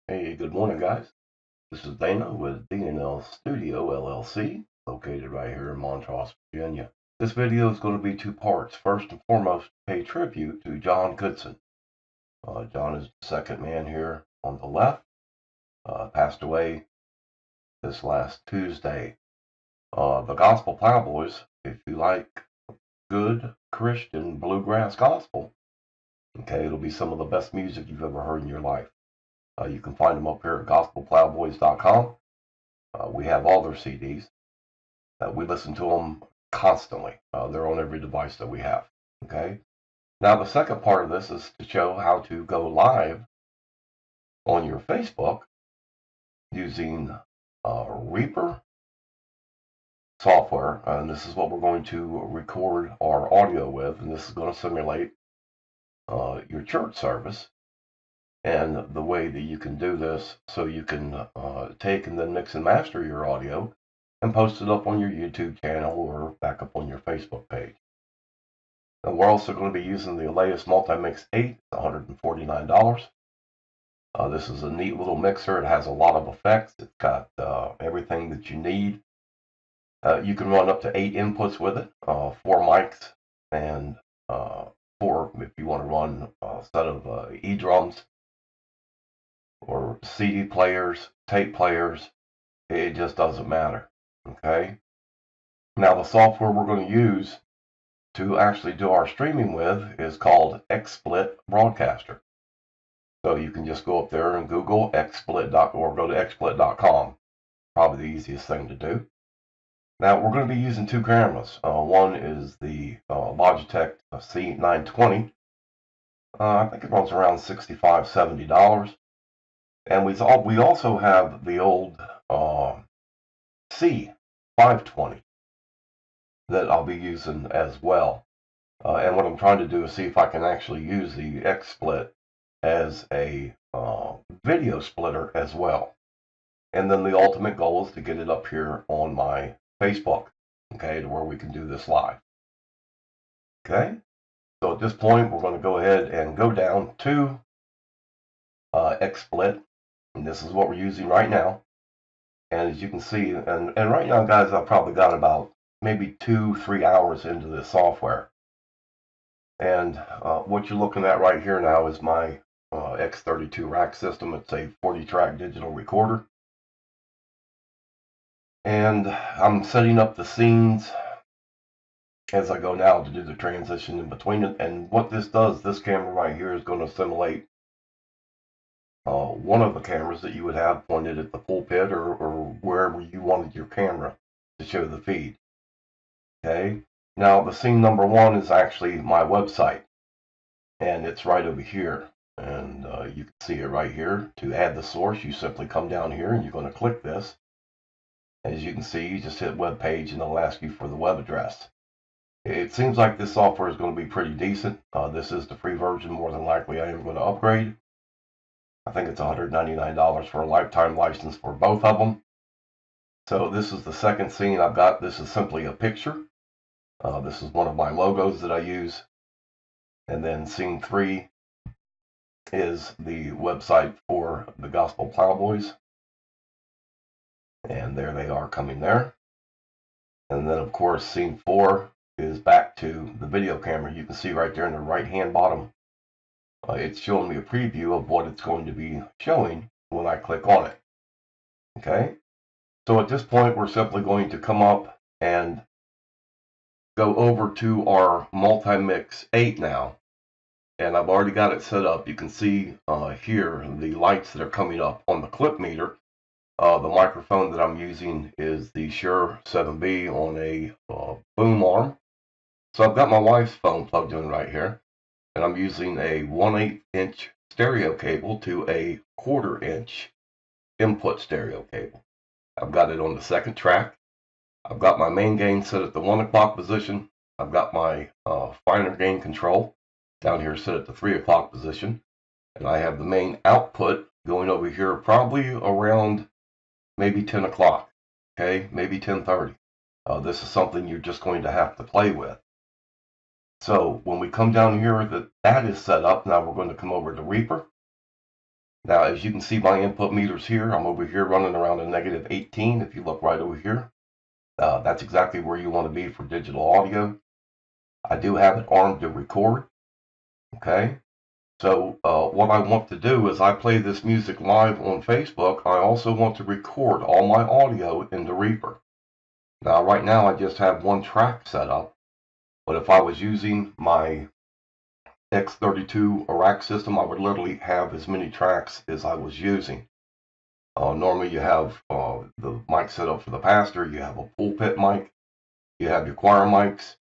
Hey, good morning, guys. This is Dana with D&L Studio LLC, located right here in Montrose, Virginia. This video is going to be two parts. First and foremost, pay tribute to John Goodson. John is the second man here on the left, passed away this last Tuesday. The Gospel Plowboys, if you like good Christian bluegrass gospel, okay, it'll be some of the best music you've ever heard in your life. You can find them up here at gospelplowboys.com. We have all their CDs. We listen to them constantly. They're on every device that we have. Okay. Now, the second part of this is to show how to go live on your Facebook using Reaper software. And this is what we're going to record our audio with. And this is going to simulate your church service. And the way that you can do this, so you can take and then mix and master your audio and post it up on your YouTube channel or back up on your Facebook page. And we're also going to be using the Elias Multimix 8, $149. This is a neat little mixer. It has a lot of effects. It's got everything that you need. You can run up to 8 inputs with it, 4 mics, and 4 if you want to run a set of E-drums or CD players, tape players. It just doesn't matter. Okay. Now, the software we're going to use to actually do our streaming with is called xSplit Broadcaster. So you can just go up there and Google xSplit or go to xSplit.com. Probably the easiest thing to do. Now, we're going to be using 2 cameras. One is the Logitech C920. I think it runs around $65, $70. And we also have the old C520 that I'll be using as well. And what I'm trying to do is see if I can actually use the xSplit as a video splitter as well. And then the ultimate goal is to get it up here on my Facebook, okay, to where we can do this live. Okay, so at this point, we're going to go ahead and go down to xSplit. And this is what we're using right now. And as you can see, and right now, guys, I've probably got about maybe 2-3 hours into this software. And what you're looking at right here now is my X32 rack system. It's a 40-track digital recorder. And I'm setting up the scenes as I go now to do the transition in between it. And what this does, this camera right here is going to simulate one of the cameras that you would have pointed at the pulpit or wherever you wanted your camera to show the feed. Okay. Now, the scene number 1 is actually my website, and it's right over here. And you can see it right here. To add the source, you simply come down here and you're going to click this. As you can see, you just hit web page and it'll ask you for the web address. It seems like this software is going to be pretty decent. This is the free version. More than likely, I am going to upgrade. I think it's $199 for a lifetime license for both of them. So this is the second scene I've got. This is simply a picture. This is one of my logos that I use. And then scene 3 is the website for the Gospel Plowboys. And there they are coming there. And then, of course, scene 4 is back to the video camera. You can see right there in the right-hand bottom. It's showing me a preview of what it's going to be showing when I click on it. Okay, so at this point, we're simply going to come up and go over to our Multimix 8 now. And I've already got it set up. You can see here the lights that are coming up on the clip meter. The microphone that I'm using is the Shure 7B on a boom arm. So I've got my wife's phone plugged in right here. And I'm using a 1/8 inch stereo cable to a 1/4 inch input stereo cable. I've got it on the second track. I've got my main gain set at the 1 o'clock position. I've got my finer gain control down here set at the 3 o'clock position. And I have the main output going over here probably around maybe 10 o'clock. Okay, maybe 10:30. This is something you're just going to have to play with. So when we come down here, that is set up. Now we're going to come over to Reaper. Now, as you can see, my input meters here, I'm over here running around a -18. If you look right over here, that's exactly where you want to be for digital audio. I do have it armed to record. Okay. So what I want to do is I play this music live on Facebook. I also want to record all my audio in the Reaper. Now, right now, I just have one track set up. But if I was using my X32 rack system, I would literally have as many tracks as I was using. Normally, you have the mic set up for the pastor. You have a pulpit mic. You have your choir mics.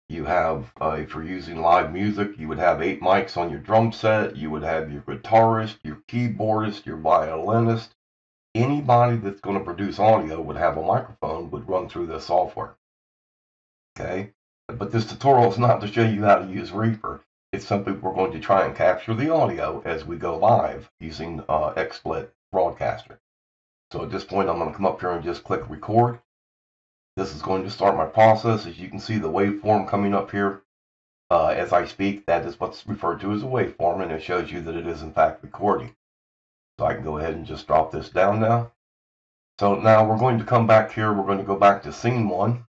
You have, if you're using live music, you would have 8 mics on your drum set. You would have your guitarist, your keyboardist, your violinist. Anybody that's going to produce audio would have a microphone, would run through this software. Okay? But this tutorial is not to show you how to use Reaper. It's simply we're going to try and capture the audio as we go live using xSplit Broadcaster. So at this point, I'm going to come up here and just click record. This is going to start my process. As you can see, the waveform coming up here as I speak, that is what's referred to as a waveform, and it shows you that it is in fact recording. So I can go ahead and just drop this down now. So now we're going to come back here. We're going to go back to scene 1.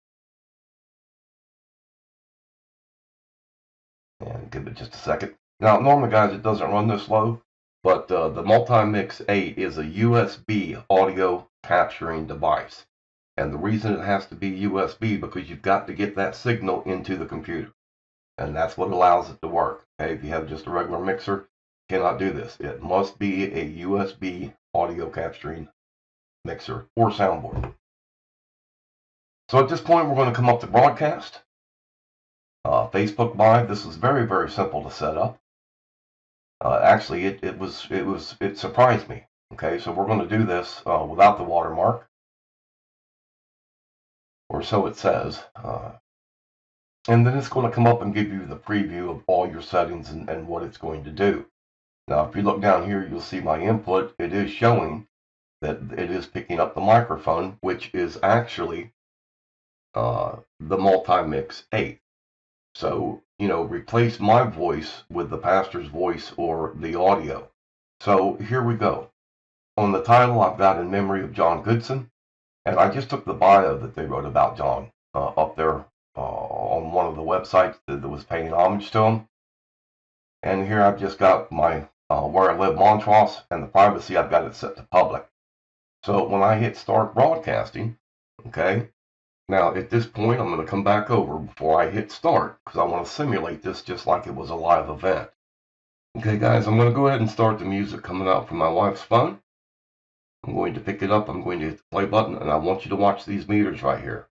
And give it just a second. Now, normally, guys, it doesn't run this slow, but the Multimix 8 is a USB audio capturing device. And the reason it has to be USB because you've got to get that signal into the computer. And that's what allows it to work. Okay, if you have just a regular mixer, you cannot do this. It must be a USB audio capturing mixer or soundboard. So at this point, we're going to come up to broadcast. Facebook Live. This is very, very simple to set up. Actually, it surprised me. Okay, so we're going to do this without the watermark. Or so it says. And then it's going to come up and give you the preview of all your settings and what it's going to do. Now, if you look down here, you'll see my input. It is showing that it is picking up the microphone, which is actually the Multimix 8. So, replace my voice with the pastor's voice or the audio. So here we go. On the title, I've got In Memory of John Goodson. And I just took the bio that they wrote about John up there on one of the websites that was paying homage to him. And here I've just got my where I live, Montrose, and the privacy, I've got it set to public. So when I hit start broadcasting, okay, now at this point I'm going to come back over before I hit start because I want to simulate this just like it was a live event. Okay, guys, I'm going to go ahead and start the music coming out from my wife's phone. I'm going to pick it up, I'm going to hit the play button, and I want you to watch these meters right here.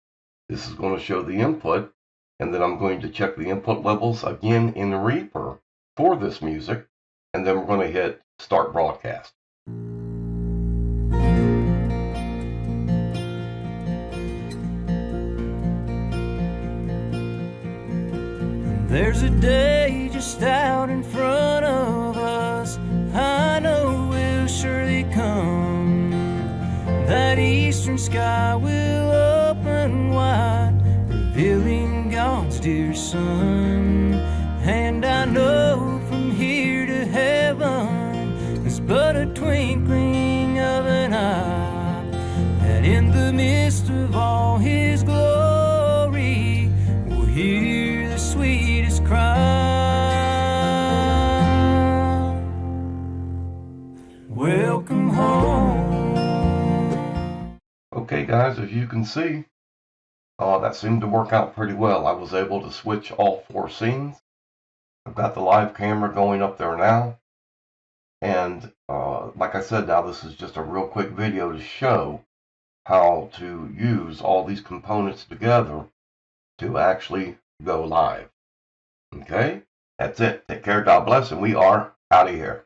This is going to show the input, and then I'm going to check the input levels again in the Reaper for this music, and then we're going to hit start broadcast. There's a day just out in front of us, I know will surely come. That eastern sky will open wide, revealing God's dear Son. And I know from here to heaven is but a twinkling of an eye, that in the midst of all His glory we'll hear the sweetest cry. Welcome home. Okay, guys, as you can see, that seemed to work out pretty well. I was able to switch all 4 scenes. I've got the live camera going up there now. And like I said, now this is just a real quick video to show how to use all these components together to actually go live. Okay, that's it. Take care, God bless, and we are out of here.